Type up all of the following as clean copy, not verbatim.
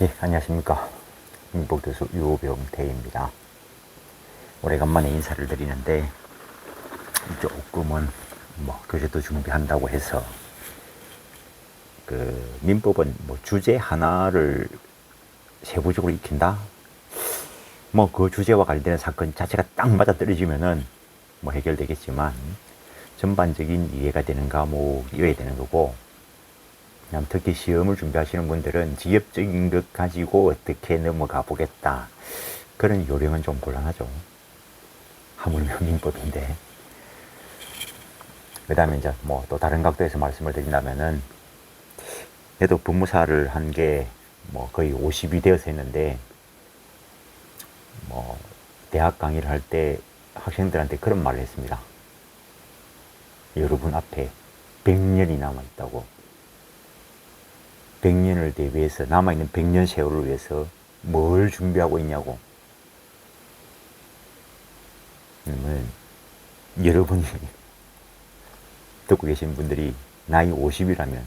예, 안녕하십니까. 민복교수 유병태입니다. 오래간만에 인사를 드리는데, 조금은 교재도 준비한다고 해서, 민법은 주제 하나를 세부적으로 익힌다? 그 주제와 관련된 사건 자체가 딱 맞아 떨어지면은 해결되겠지만, 전반적인 이해가 되는 과목이어야 되는 거고, 그냥 특히 시험을 준비하시는 분들은 지엽적인 것 가지고 어떻게 넘어가 보겠다. 그런 요령은 좀 곤란하죠. 하물며 민법인데. 그 다음에 이제 또 다른 각도에서 말씀을 드린다면은, 얘도 법무사를 한 게 거의 50이 되어서 했는데, 대학 강의를 할 때 학생들한테 그런 말을 했습니다. 여러분 앞에 100년이 남아있다고. 100년을 대비해서, 남아있는 100년 세월을 위해서 뭘 준비하고 있냐고. 여러분이 듣고 계신 분들이 나이 50이라면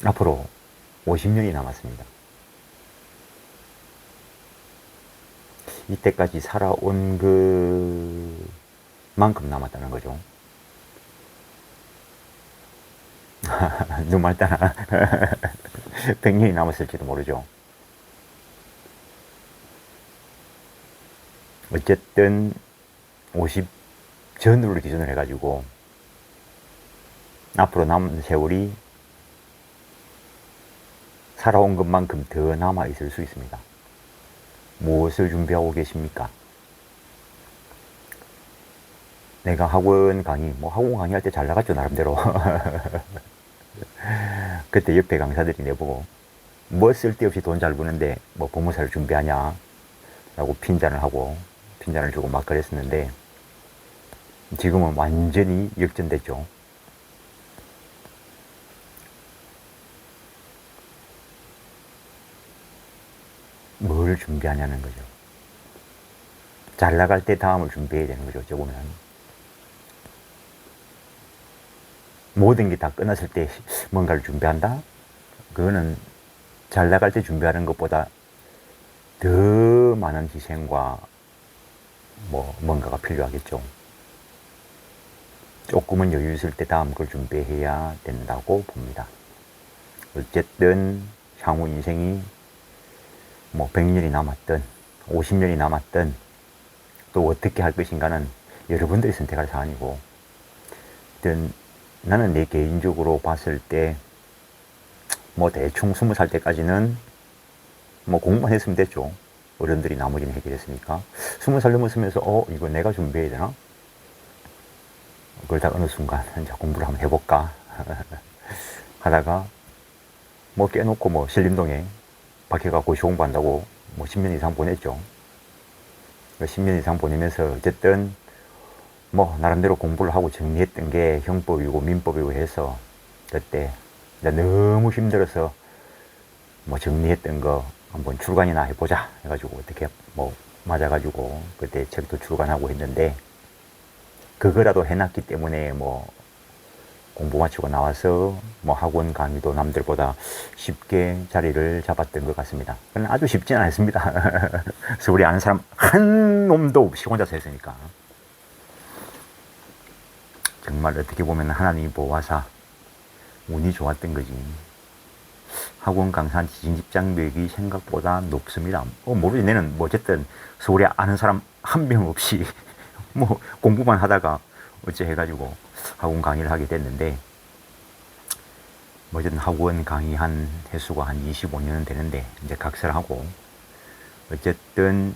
앞으로 50년이 남았습니다. 이때까지 살아온 그만큼 남았다는 거죠. 눈말 따나 100년이 남았을지도 모르죠. 어쨌든 50 전후를 기준으로 해가지고 앞으로 남은 세월이 살아온 것만큼 더 남아있을 수 있습니다. 무엇을 준비하고 계십니까? 내가 학원 강의, 학원 강의할 때 잘 나갔죠, 나름대로. 그때 옆에 강사들이 내보고, 쓸데없이 돈 잘 버는데, 법무사를 준비하냐? 라고 핀잔을 주고 막 그랬었는데, 지금은 완전히 역전됐죠. 뭘 준비하냐는 거죠. 잘 나갈 때 다음을 준비해야 되는 거죠, 어찌 보면. 모든 게 다 끝났을 때 뭔가를 준비한다? 그거는 잘 나갈 때 준비하는 것보다 더 많은 희생과 뭔가가 필요하겠죠. 조금은 여유 있을 때 다음 걸 준비해야 된다고 봅니다. 어쨌든 향후 인생이 100년이 남았든 50년이 남았든 또 어떻게 할 것인가는 여러분들이 선택할 사안이고, 나는 내 개인적으로 봤을 때 대충 20살 때까지는 공부만 했으면 됐죠. 어른들이 나머지는 해결했으니까. 20살 넘었으면서 이거 내가 준비해야 되나? 그러다 어느 순간 이제 공부를 한번 해볼까 하다가 깨놓고 신림동에 박혀갖고 시공부한다고 10년 이상 보냈죠. 10년 이상 보내면서 어쨌든 나름대로 공부를 하고 정리했던 게 형법이고 민법이고 해서 그때 너무 힘들어서 정리했던 거 한번 출간이나 해보자 해가지고 어떻게 맞아가지고 그때 책도 출간하고 했는데, 그거라도 해놨기 때문에 공부 마치고 나와서 학원 강의도 남들보다 쉽게 자리를 잡았던 것 같습니다. 그건 아주 쉽지는 않습니다. 서울에 아는 사람 한 놈도 없이 혼자서 했으니까. 정말 어떻게 보면 하나님이 보호하사 운이 좋았던 거지. 학원 강사 진입장벽이 생각보다 높습니다. 모르지. 내는 어쨌든 서울에 아는 사람 한 명 없이 공부만 하다가 어째 해가지고 학원 강의를 하게 됐는데, 어쨌든 학원 강의한 횟수가 한 25년은 되는데 이제 각서를 하고, 어쨌든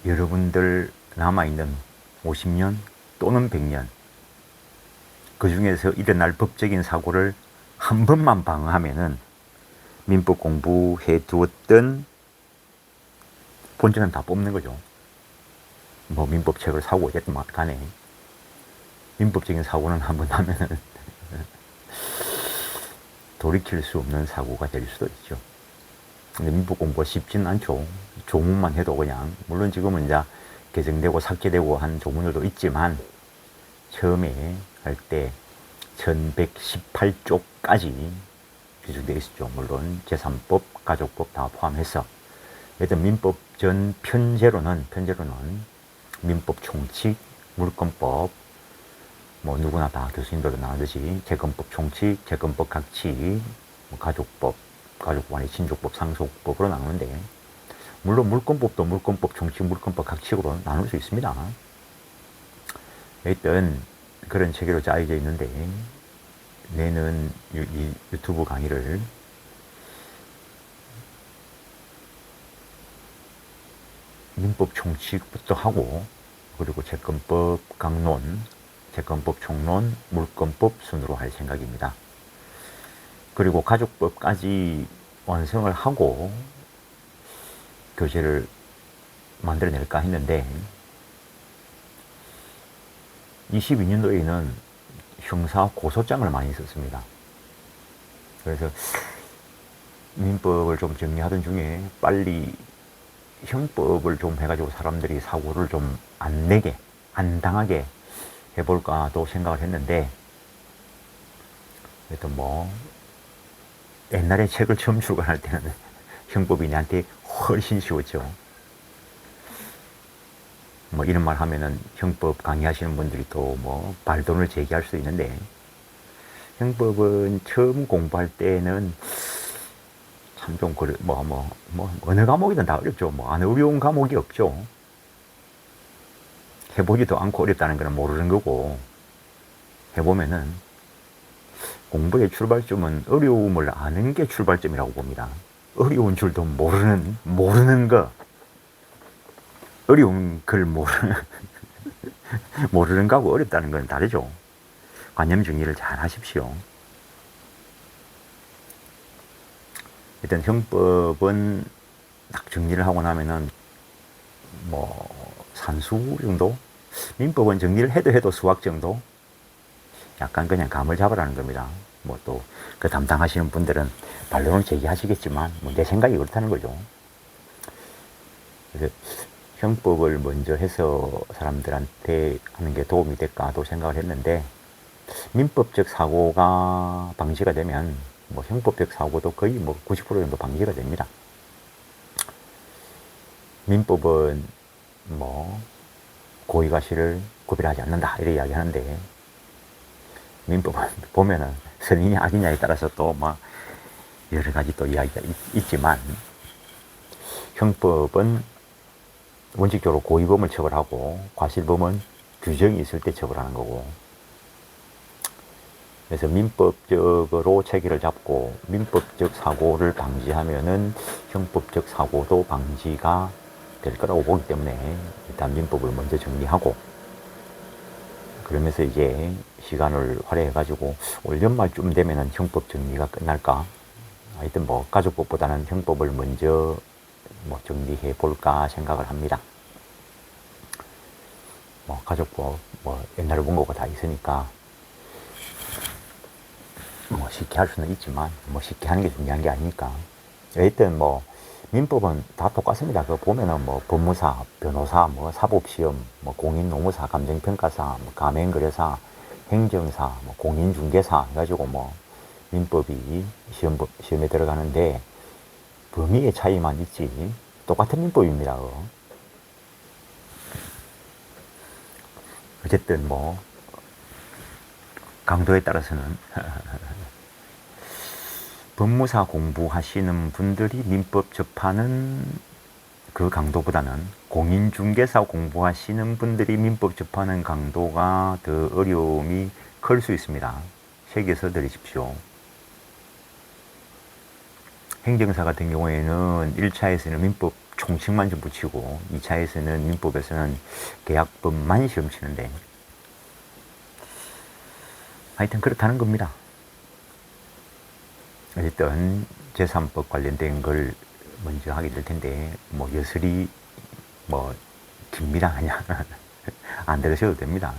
여러분들 남아있는 50년 또는 100년, 그 중에서 일어날 법적인 사고를 한 번만 방어하면은 민법 공부해 두었던 본전은 다 뽑는 거죠. 민법책을 사고 어쨌든 간에 민법적인 사고는 한 번 하면은 돌이킬 수 없는 사고가 될 수도 있죠. 근데 민법 공부가 쉽지는 않죠. 조문만 해도 그냥, 물론 지금은 이제 개정되고 삭제되고 한 조문들도 있지만, 처음에 할 때 1118쪽까지 규정되어 있었죠. 물론 제3법, 가족법 다 포함해서. 일단 민법 전 편제로는 민법 총칙, 물권법, 뭐 누구나 다 교수님들도 나오듯이 재건법 총칙, 재건법 각칙, 뭐 가족법, 가족법 안에 친족법, 상속법으로 나누는데, 물론 물권법도 물권법 총칙, 물권법 각칙으로 나눌 수 있습니다. 일단 그런 체계로 짜여져 있는데, 내는 이 유튜브 강의를 민법 총칙부터 하고, 그리고 재건법 강론, 재건법 총론, 물권법 순으로 할 생각입니다. 그리고 가족법까지 완성을 하고 교재를 만들어낼까 했는데, 22년도에는 형사 고소장을 많이 썼습니다. 그래서 민법을 좀 정리하던 중에 빨리 형법을 좀 해가지고 사람들이 사고를 좀 안 내게, 안 당하게 해볼까도 생각을 했는데, 그래도 뭐 옛날에 책을 처음 출간할 때는 형법이 내한테 훨씬 쉬웠죠. 뭐 이런 말 하면은 형법 강의하시는 분들이 또 뭐 반론을 제기할 수 있는데, 형법은 처음 공부할 때는 참 좀 그래, 어느 과목이든 다 어렵죠. 뭐 안 어려운 과목이 없죠. 해보지도 않고 어렵다는 건 모르는 거고, 해보면은 공부의 출발점은 어려움을 아는 게 출발점이라고 봅니다. 어려운 줄도 모르는 거. 어려운 걸 모르는 거하고 어렵다는 건 다르죠. 관념 정리를 잘 하십시오. 일단 형법은 딱 정리를 하고 나면은 뭐 산수 정도? 민법은 정리를 해도 수학 정도? 약간 그냥 감을 잡으라는 겁니다. 뭐 또 그 담당하시는 분들은 반론을 제기하시겠지만 뭐 내 생각이 그렇다는 거죠. 그래서 형법을 먼저 해서 사람들한테 하는 게 도움이 될까도 생각을 했는데, 민법적 사고가 방지가 되면 뭐 형법적 사고도 거의 뭐 90% 정도 방지가 됩니다. 민법은 뭐 고의가시를 구별하지 않는다 이렇게 이야기하는데, 민법은 보면은 선인이 악이냐에 따라서 또 막 여러 가지 또 이야기가 있지만, 형법은 원칙적으로 고의범을 처벌하고 과실범은 규정이 있을 때 처벌하는 거고, 그래서 민법적으로 체계를 잡고 민법적 사고를 방지하면은 형법적 사고도 방지가 될 거라고 보기 때문에 일단 민법을 먼저 정리하고, 그러면서 이제 시간을 할애해가지고 올 연말쯤 되면은 형법 정리가 끝날까. 하여튼 뭐 가족법보다는 형법을 먼저 뭐 정리해 볼까 생각을 합니다. 뭐 가족법 뭐 옛날에 본 거가 다 있으니까 뭐 쉽게 할 수는 있지만 뭐 쉽게 하는 게 중요한 게 아니니까. 일단 뭐 민법은 다 똑같습니다. 그거 보면은 뭐 법무사, 변호사, 뭐 사법시험, 뭐 공인노무사, 감정평가사, 뭐 가맹거래사, 행정사, 뭐 공인중개사 해가지고 뭐 민법이 시험에 들어가는데 범위의 차이만 있지 똑같은 민법입니다. 어쨌든 뭐 강도에 따라서는 법무사 공부하시는 분들이 민법 접하는 그 강도보다는 공인중개사 공부하시는 분들이 민법 접하는 강도가 더 어려움이 클 수 있습니다. 새겨서 들으십시오. 행정사 같은 경우에는 1차에서는 민법 총칙만 좀 붙이고 2차에서는 민법에서는 계약법만 시험 치는데, 하여튼 그렇다는 겁니다. 어쨌든 제3법 관련된 걸 먼저 하게 될 텐데 뭐 여설이 뭐 깁니다. 그냥 안 들으셔도 됩니다.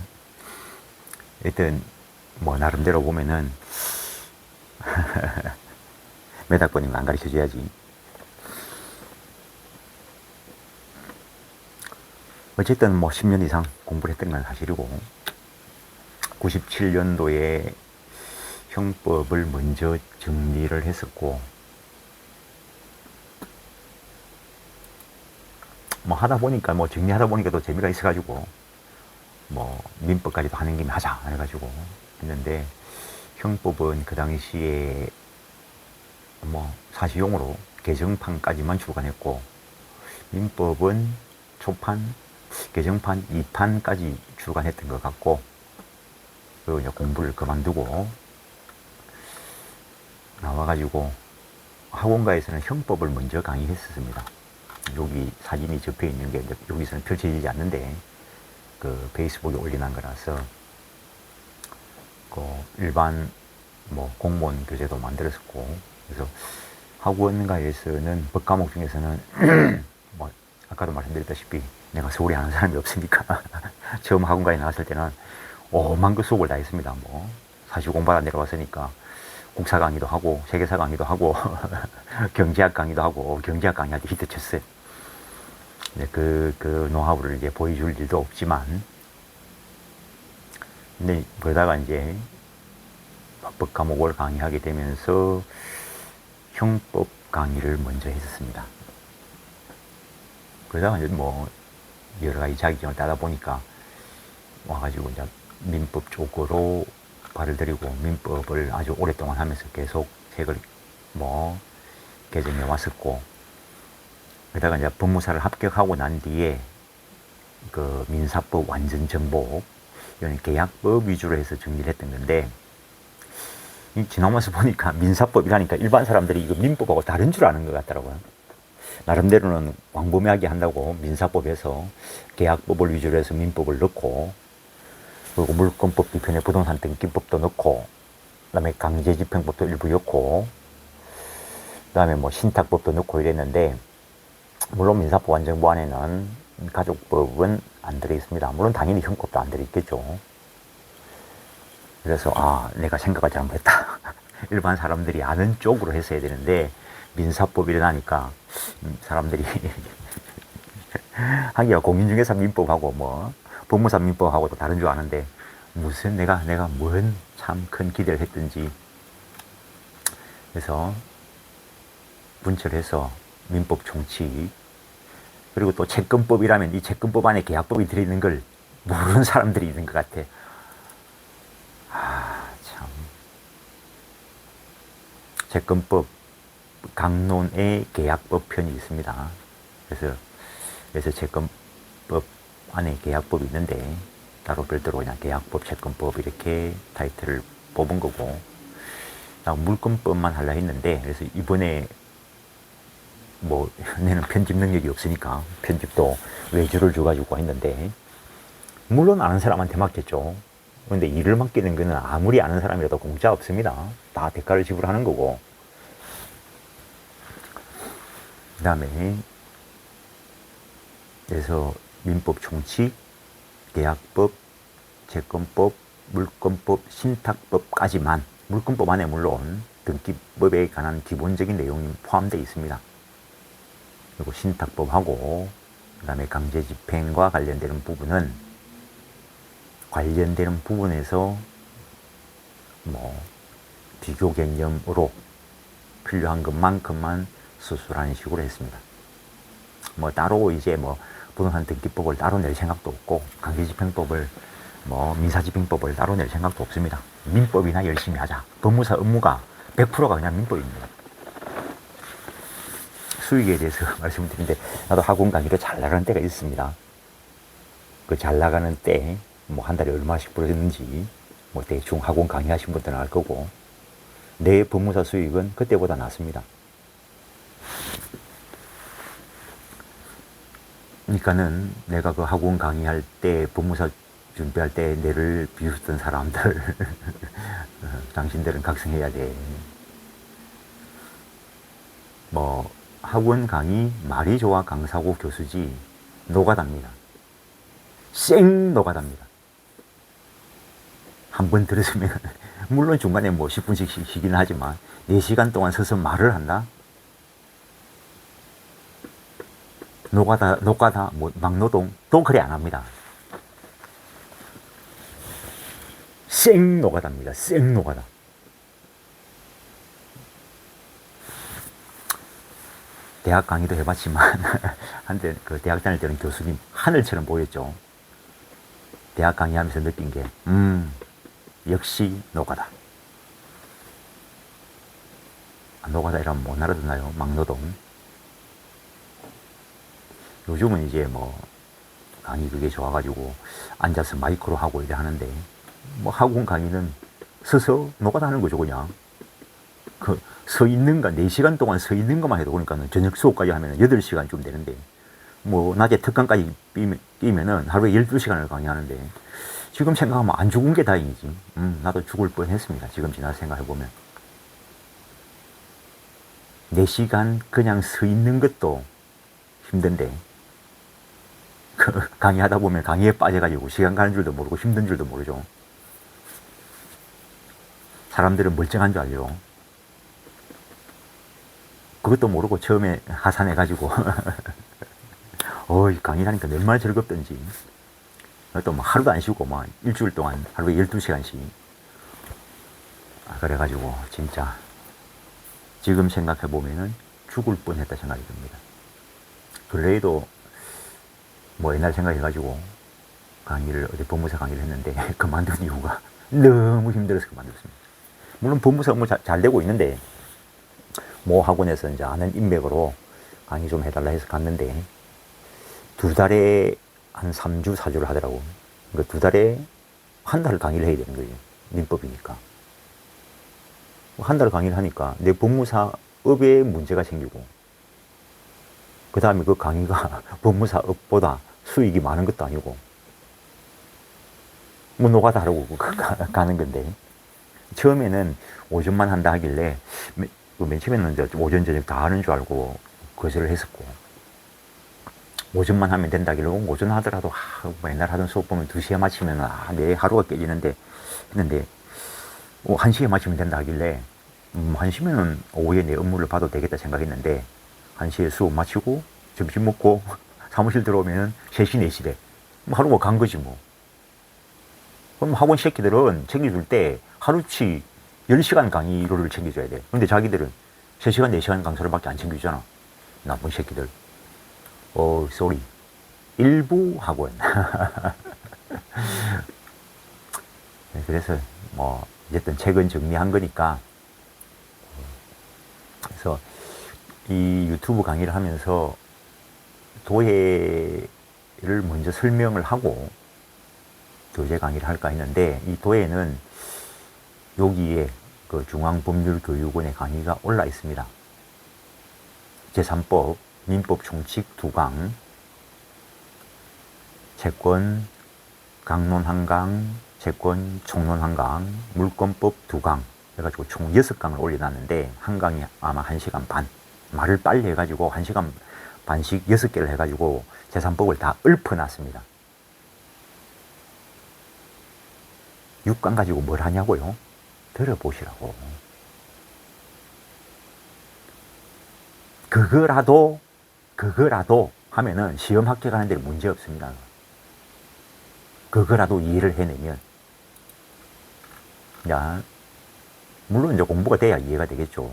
일단 뭐 나름대로 보면은 몇 학번이면 안 가르쳐 줘야지. 어쨌든 뭐 10년 이상 공부를 했던 건 사실이고, 97년도에 형법을 먼저 정리를 했었고, 뭐 하다 보니까, 뭐 정리하다 보니까 또 재미가 있어가지고, 뭐 민법까지도 하는 김에 하자 해가지고 했는데, 형법은 그 당시에 뭐 사시용으로 개정판까지만 출간했고, 민법은 초판, 개정판 2판까지 출간했던 것 같고, 그리고 이제 공부를 그만두고 나와가지고 학원가에서는 형법을 먼저 강의했었습니다. 여기 사진이 접해 있는 게 여기서는 펼쳐지지 않는데, 그 페이스북에 올려놓은 거라서, 그 일반 뭐 공무원 교재도 만들었었고, 그래서 학원가에서는 법 과목 중에서는 뭐 아까도 말씀드렸다시피 내가 서울에 아는 사람이 없으니까 처음 학원가에 나왔을 때는 오만 그 수업을 다 했습니다. 뭐 사실 공부하다 내려왔으니까 국사 강의도 하고 세계사 강의도 하고 경제학 강의도 하고 경제학 강의한테 히트 쳤어요. 근데 그 노하우를 이제 보여줄 일도 없지만, 근데 그러다가 이제 법 과목을 강의하게 되면서 형법 강의를 먼저 했었습니다. 그러다가 이제 뭐 여러 가지 자격증을 따다 보니까 와가지고 이제 민법 쪽으로 발을 들이고 민법을 아주 오랫동안 하면서 계속 책을 뭐 개정해 왔었고, 그러다가 이제 법무사를 합격하고 난 뒤에 그 민사법 완전 정복, 이런 계약법 위주로 해서 정리를 했던 건데, 지나면서 보니까 민사법이라니까 일반 사람들이 이거 민법하고 다른 줄 아는 것 같더라고요. 나름대로는 광범위하게 한다고 민사법에서 계약법을 위주로 해서 민법을 넣고, 그리고 물권법 뒤편에 부동산 등기법도 넣고, 그 다음에 강제집행법도 일부 넣고, 그 다음에 뭐 신탁법도 넣고 이랬는데, 물론 민사법 완전부 안에는 가족법은 안 들어있습니다. 물론 당연히 형법도 안 들어있겠죠. 그래서 내가 생각을 잘못했다. 일반 사람들이 아는 쪽으로 했어야 되는데 민사법이 일어나니까 사람들이 하기야 공인중개사 민법하고 뭐 법무사 민법하고 또 다른 줄 아는데, 무슨 내가 뭔 참 큰 기대를 했든지, 그래서 분철해서 민법 총칙, 그리고 또 채권법이라면 이 채권법 안에 계약법이 들어있는 걸 모르는 사람들이 있는 것 같아. 참. 채권법 강론의 계약법 편이 있습니다. 그래서 채권법 안에 계약법이 있는데 따로 별도로 그냥 계약법, 채권법 이렇게 타이틀을 뽑은 거고, 물권법만 하려 했는데, 그래서 이번에 뭐 내는 편집 능력이 없으니까 편집도 외주를 줘가지고 했는데, 물론 아는 사람한테 맡겼죠. 근데 일을 맡기는 거는 아무리 아는 사람이라도 공짜 없습니다. 다 대가를 지불하는 거고. 그 다음에 그래서 민법 총칙, 계약법, 채권법, 물권법, 신탁법까지만, 물권법 안에 물론 등기법에 관한 기본적인 내용이 포함되어 있습니다. 그리고 신탁법하고 그 다음에 강제집행과 관련되는 부분에서 뭐 비교 개념으로 필요한 것만큼만 수술하는 식으로 했습니다. 뭐 따로 이제 뭐 부동산 등기법을 따로 낼 생각도 없고, 강제집행법을 뭐 민사집행법을 따로 낼 생각도 없습니다. 민법이나 열심히 하자. 법무사 업무가 100%가 그냥 민법입니다. 수익에 대해서 말씀드리는데, 나도 학원 강의로 잘 나가는 때가 있습니다. 그 잘 나가는 때 뭐 한 달에 얼마씩 벌었는지 뭐 대충 학원 강의하신 분들은 알 거고, 내 법무사 수익은 그때보다 낮습니다. 그러니까는 내가 그 학원 강의할 때, 법무사 준비할 때 내를 비웃던 사람들 당신들은 각성해야 돼. 뭐 학원 강의 말이 좋아 강사고 교수지 노가다입니다. 쌩 노가다입니다. 한 번 들으시면 물론 중간에 뭐 10분씩 쉬기는 하지만 4시간 동안 서서 말을 한다? 노가다, 뭐 막노동 또 그래 안 합니다. 쌩 노가다입니다. 쌩 노가다. 대학 강의도 해봤지만 한때 그 대학 다닐 때는 교수님 하늘처럼 보였죠. 대학 강의하면서 느낀 게 역시 노가다. 노가다 이러면 못 알아듣나요? 막노동. 요즘은 이제 뭐 강의 그게 좋아가지고 앉아서 마이크로 하고 이래 하는데, 뭐 학원 강의는 서서 노가다 하는 거죠. 그냥 그 서 있는 거 4시간 동안 서 있는 것만 해도, 그러니까 저녁 수업까지 하면 8시간 좀 되는데, 뭐 낮에 특강까지 뛰면은 하루에 12시간을 강의하는데, 지금 생각하면 안 죽은 게 다행이지. 나도 죽을 뻔 했습니다. 지금 지나서 생각해보면 4시간 그냥 서 있는 것도 힘든데, 그 강의하다 보면 강의에 빠져가지고 시간 가는 줄도 모르고 힘든 줄도 모르죠. 사람들은 멀쩡한 줄 알죠. 그것도 모르고 처음에 하산해가지고 강의하니까 얼마나 즐겁던지. 또 뭐 하루도 안 쉬고 막 일주일 동안 하루에 12시간씩. 그래가지고 진짜 지금 생각해보면은 죽을 뻔했다 생각이 듭니다. 근래에도 뭐 옛날 생각해가지고 강의를, 어디 법무사 강의를 했는데 그만둔 이유가 너무 힘들어서 그만뒀습니다. 물론 법무사가 뭐 잘 되고 있는데, 모 학원에서 이제 아는 인맥으로 강의 좀 해달라 해서 갔는데, 2달에 한 3주, 4주를 하더라고. 그러니까 2달에 한 달 강의를 해야 되는 거예요. 민법이니까. 한 달 강의를 하니까 내 법무사업에 문제가 생기고, 그 다음에 그 강의가 법무사업보다 수익이 많은 것도 아니고, 뭐 노가다 하라고 가는 건데, 처음에는 오전만 한다 하길래 맨 처음에는 이제 오전 저녁 다 하는 줄 알고 거절을 했었고, 오전만 하면 된다길래 오전 하더라도 뭐 옛날 하던 수업 보면 2시에 마치면 내 하루가 깨지는데 했는데, 1시에 마치면 된다 하길래 1시면은 오후에 내 업무를 봐도 되겠다 생각했는데, 1시에 수업 마치고 점심 먹고 사무실 들어오면 3시, 4시 돼. 하루가 간 거지 뭐. 그럼 학원 새끼들은 챙겨줄 때 하루치 10시간 강의료를 챙겨줘야 돼. 근데 자기들은 3시간, 4시간 강사를 밖에 안 챙겨주잖아. 나쁜 새끼들. 쏘리. 일부 학원. 그래서 뭐 어쨌든 책은 정리한 거니까. 그래서 이 유튜브 강의를 하면서 도예를 먼저 설명을 하고 교재 강의를 할까 했는데, 이 도예는 여기에 그 중앙법률교육원의 강의가 올라 있습니다. 제3법, 민법 총칙 2강, 채권 강론 1강, 채권 총론 1강, 물권법 2강, 그래가지고 총 6강을 올려놨는데, 한 강이 아마 1시간 반. 말을 빨리 해가지고 1시간 반씩 6개를 해가지고 제3법을 다 읊어놨습니다. 6강 가지고 뭘 하냐고요? 들어보시라고. 그거라도 하면은 시험 합격하는 데는 문제 없습니다. 그거라도 이해를 해내면. 야, 물론 이제 공부가 돼야 이해가 되겠죠.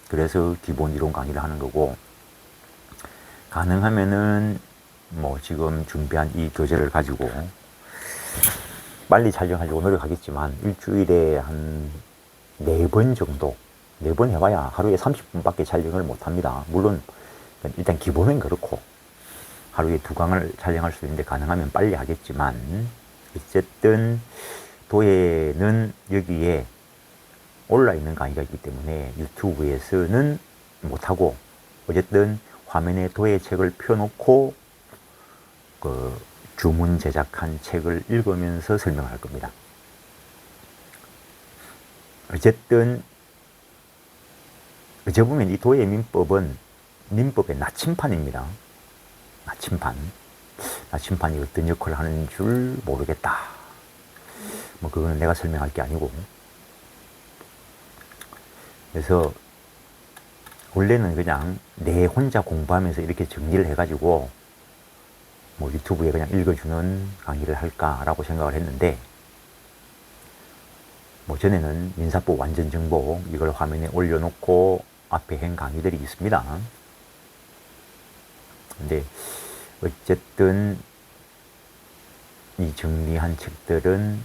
그래서 기본 이론 강의를 하는 거고, 가능하면은 뭐 지금 준비한 이 교재를 가지고 빨리 촬영하려고 노력하겠지만, 일주일에 한 4번 정도, 4번 해봐야 하루에 30분밖에 촬영을 못 합니다. 물론 일단 기본은 그렇고 하루에 2강을 촬영할 수 있는데, 가능하면 빨리 하겠지만, 어쨌든 도예는 여기에 올라 있는 강의가 있기 때문에 유튜브에서는 못하고, 어쨌든 화면에 도예 책을 펴놓고 그 주문 제작한 책을 읽으면서 설명할 겁니다. 어쨌든 어째 보면 이 도예 민법은 민법의 나침판입니다. 나침판이 어떤 역할을 하는 줄 모르겠다. 뭐 그거는 내가 설명할 게 아니고. 그래서 원래는 그냥 내 혼자 공부하면서 이렇게 정리를 해가지고 뭐 유튜브에 그냥 읽어주는 강의를 할까라고 생각을 했는데, 뭐 전에는 민사법 완전 정복 이걸 화면에 올려놓고 앞에 한 강의들이 있습니다. 근데 어쨌든 이 정리한 책들은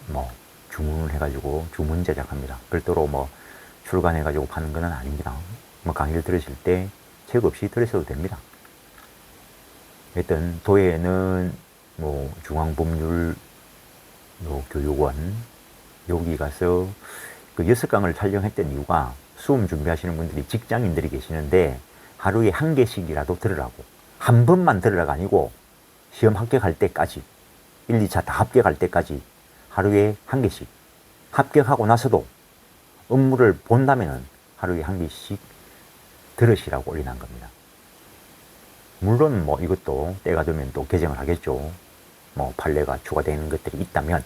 뭐 주문을 해가지고 주문 제작합니다. 별도로 뭐 출간해가지고 파는 건 아닙니다. 뭐 강의를 들으실 때 책 없이 들으셔도 됩니다. 일단 도에는 뭐 중앙법률 교육원 여기 가서 그 6강을 촬영했던 이유가 수험 준비하시는 분들이 직장인들이 계시는데 하루에 한 개씩이라도 들으라고. 한 번만 들으라가 아니고 시험 합격할 때까지 1, 2차 다 합격할 때까지 하루에 한 개씩 합격하고 나서도 업무를 본다면 하루에 한 개씩 들으시라고 올려놓은 겁니다. 물론 뭐 이것도 때가 되면 또 개정을 하겠죠. 뭐 판례가 추가되는 것들이 있다면.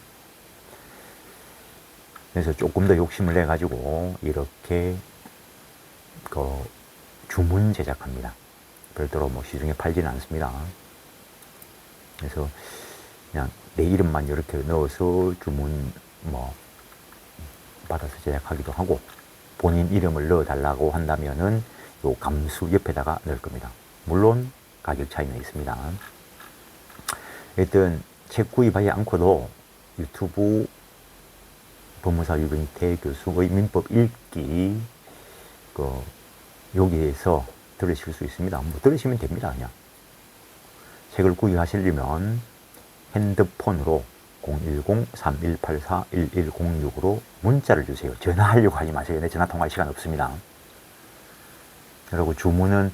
그래서 조금 더 욕심을 내 가지고 이렇게 그 주문 제작합니다. 별도로 뭐 시중에 팔지는 않습니다. 그래서 그냥 내 이름만 이렇게 넣어서 주문 뭐 받아서 제작하기도 하고, 본인 이름을 넣어달라고 한다면은 요 감수 옆에다가 넣을 겁니다. 물론 가격 차이는 있습니다. 일단 책 구입하지 않고도 유튜브 법무사 유병태 교수의 민법 읽기 여기에서 들으실 수 있습니다. 뭐 들으시면 됩니다. 그냥 책을 구입하시려면 핸드폰으로 010-3184-1106으로 문자를 주세요. 전화하려고 하지 마세요. 내 전화 통화할 시간 없습니다. 그리고 주문은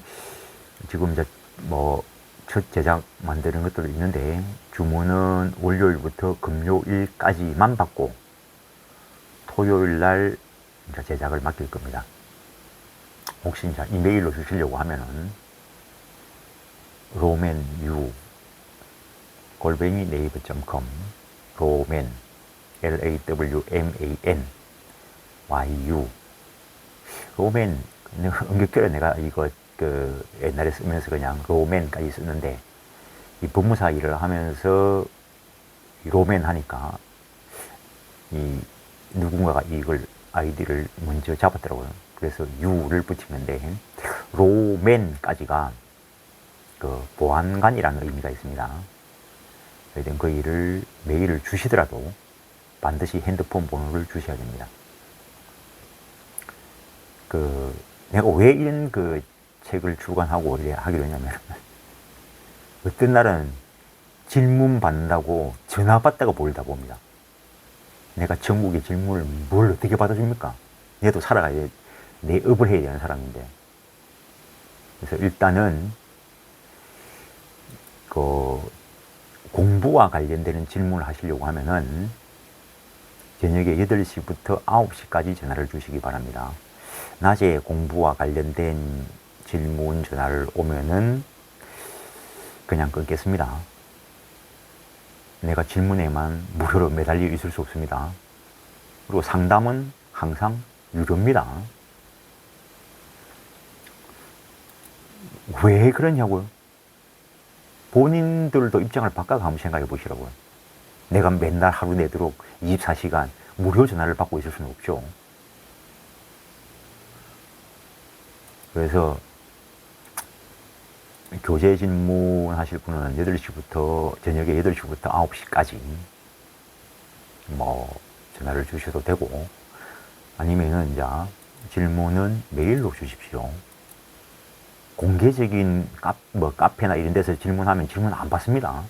지금 이제 뭐 첫 제작 만드는 것들도 있는데, 주문은 월요일부터 금요일까지만 받고 토요일 날 이제 제작을 맡길 겁니다. 혹시 이제 이메일로 주시려고 하면은 로맨유 @naver.com 로맨 LAWMAN YU 로맨 은격결에 내가 이거 그 옛날에 쓰면서 그냥 로맨까지 쓰는데, 이 법무사 일을 하면서 로맨 하니까 이 누군가가 이걸 아이디를 먼저 잡았더라고요. 그래서 U를 붙이는데 로맨까지가 그 보안관이라는 의미가 있습니다. 그래서 그 일을 메일을 주시더라도 반드시 핸드폰 번호를 주셔야 됩니다. 내가 왜 이런 책을 출간하고 하기로 했냐면, 어떤 날은 질문 받는다고 전화 받다가 보이다 봅니다. 내가 전국의 질문을 뭘 어떻게 받아줍니까? 얘도 살아가야 내 업을 해야 되는 사람인데. 그래서 일단은 공부와 관련되는 질문을 하시려고 하면은 저녁에 8시부터 9시까지 전화를 주시기 바랍니다. 낮에 공부와 관련된 질문 전화를 오면은 그냥 끊겠습니다. 내가 질문에만 무료로 매달려 있을 수 없습니다. 그리고 상담은 항상 유료입니다. 왜 그러냐고요? 본인들도 입장을 바꿔서 한번 생각해 보시라고요. 내가 맨날 하루 내도록 24시간 무료 전화를 받고 있을 수는 없죠. 그래서 교재 질문 하실 분은 8시부터 저녁에 8시부터 9시까지 뭐 전화를 주셔도 되고, 아니면은 이제 질문은 메일로 주십시오. 공개적인 카페나 이런 데서 질문하면 질문 안 받습니다.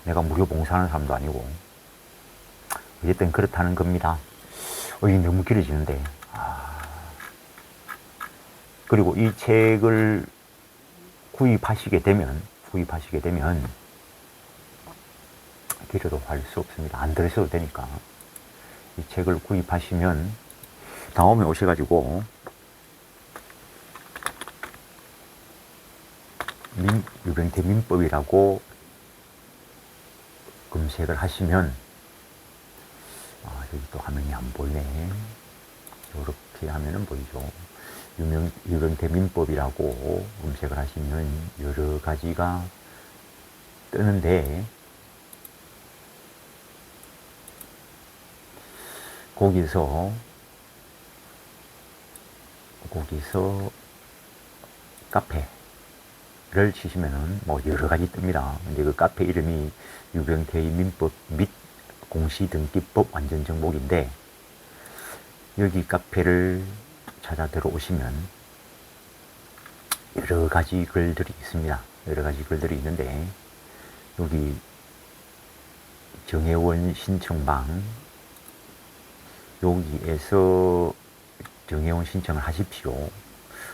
내가 무료 봉사하는 사람도 아니고. 어쨌든 그렇다는 겁니다. 이게 너무 길어지는데. 그리고 이 책을 구입하시게 되면 길어도 할 수 없습니다. 안 들으셔도 되니까. 이 책을 구입하시면 다음에 오셔가지고 유병태 민법이라고 검색을 하시면, 여기 또 화면이 안 보이네. 이렇게 하면은 보이죠. 유병태 민법이라고 검색을 하시면 여러 가지가 뜨는데, 거기서 카페를 치시면은 뭐 여러 가지 뜹니다. 이제 그 카페 이름이 유병태의 민법 및 공시등기법 완전 정복인데, 여기 카페를 찾아 들어오시면 여러 가지 글들이 있습니다. 여러 가지 글들이 있는데, 여기 정회원 신청방, 여기에서 정회원 신청을 하십시오.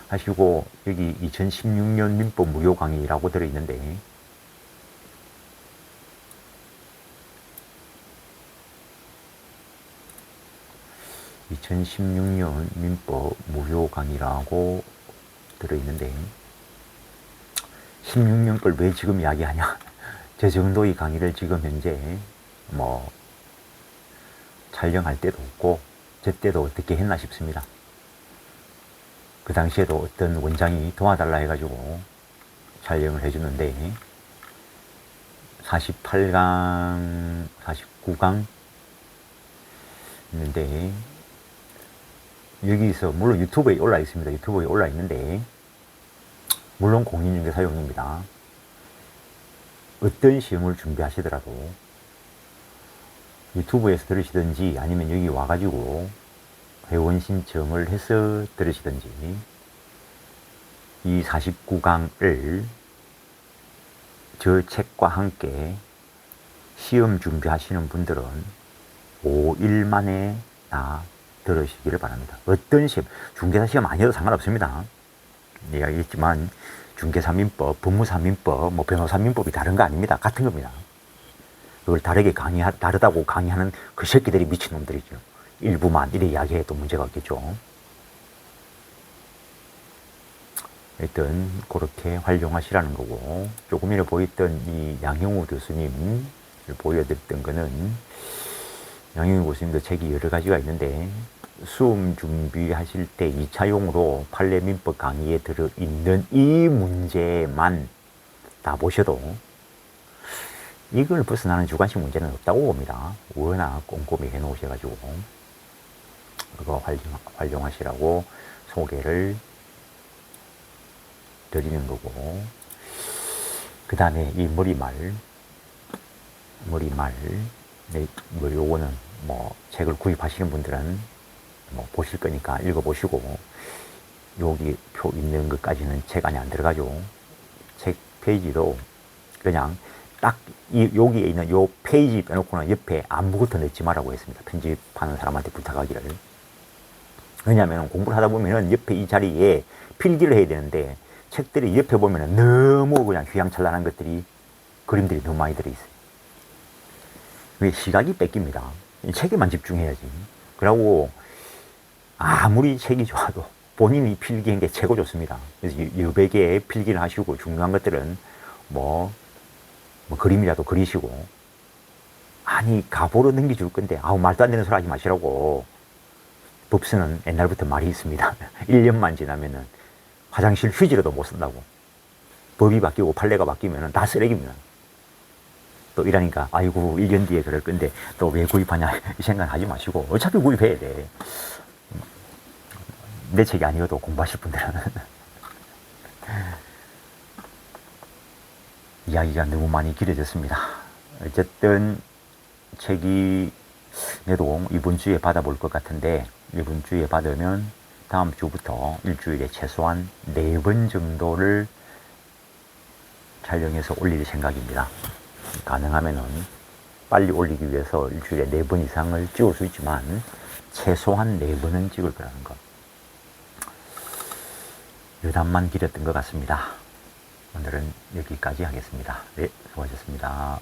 하시고, 여기 2016년 민법 무료 강의라고 들어있는데, 2016년 민법 무료 강의라고 들어있는데, 16년 걸 왜 지금 이야기하냐? 저 정도의 강의를 지금 현재 뭐 촬영할 때도 없고, 저 때도 어떻게 했나 싶습니다. 그 당시에도 어떤 원장이 도와달라 해가지고 촬영을 해주는데, 48강, 49강 있는데, 여기서 물론 유튜브에 올라 있습니다. 유튜브에 올라 있는데, 물론 공인중개 사용입니다. 어떤 시험을 준비하시더라도 유튜브에서 들으시든지 아니면 여기 와가지고 회원 신청을 해서 들으시든지, 이 49강을 저 책과 함께 시험 준비하시는 분들은 5일 만에 다 들으시기를 바랍니다. 어떤 시험, 중개사 시험 아니어도 상관없습니다. 이야기했지만 중개사민법, 법무사민법, 뭐 변호사민법이 다른 거 아닙니다. 같은 겁니다. 그걸 다르게 다르다고 강의하는 그 새끼들이 미친놈들이죠. 일부만 이래 이야기해도 문제가 없겠죠. 하여튼 그렇게 활용하시라는 거고, 조금 전에 보였던 이 양형우 교수님 보여드렸던 거는, 양형우 교수님도 책이 여러 가지가 있는데, 수험 준비하실 때 2차용으로 판례민법 강의에 들어있는 이 문제만 다 보셔도 이걸 벗어나는 주관식 문제는 없다고 봅니다. 워낙 꼼꼼히 해놓으셔가지고 그거 활용하시라고 소개를 드리는 거고, 그 다음에 이 머리말, 네, 뭐 요거는 뭐 책을 구입하시는 분들은 뭐 보실 거니까 읽어보시고, 여기 표 있는 것까지는 책 안에 안 들어가죠. 책 페이지도 그냥 딱 여기에 있는 요 페이지 빼놓고는 옆에 아무것도 넣지 말라고 했습니다. 편집하는 사람한테 부탁하기를. 왜냐하면 공부를 하다 보면은 옆에 이 자리에 필기를 해야 되는데, 책들이 옆에 보면은 너무 그냥 휘황찬란한 것들이, 그림들이 너무 많이 들어있어요. 왜 시각이 뺏깁니다. 책에만 집중해야지. 그러고 아무리 책이 좋아도 본인이 필기한 게 최고 좋습니다. 그래서 여백에 필기를 하시고, 중요한 것들은 뭐 그림이라도 그리시고, 아니 가보로 넘겨줄 건데 아우 말도 안 되는 소리 하지 마시라고. 법수는 옛날부터 말이 있습니다. 1년만 지나면은 화장실 휴지라도 못 쓴다고. 법이 바뀌고 판례가 바뀌면은 다 쓰레기입니다. 또 이러니까 아이고 1년 뒤에 그럴 건데 또 왜 구입하냐 이 생각 하지 마시고, 어차피 구입해야 돼. 내 책이 아니어도 공부하실 분들은. 이야기가 너무 많이 길어졌습니다. 어쨌든 책이 내도 이번 주에 받아볼 것 같은데, 이번 주에 받으면 다음 주부터 일주일에 최소한 4번 정도를 촬영해서 올릴 생각입니다. 가능하면은 빨리 올리기 위해서 일주일에 4번 이상을 찍을 수 있지만 최소한 4번은 찍을 거라는 것. 여담만 길었던 것 같습니다. 오늘은 여기까지 하겠습니다. 네, 수고하셨습니다.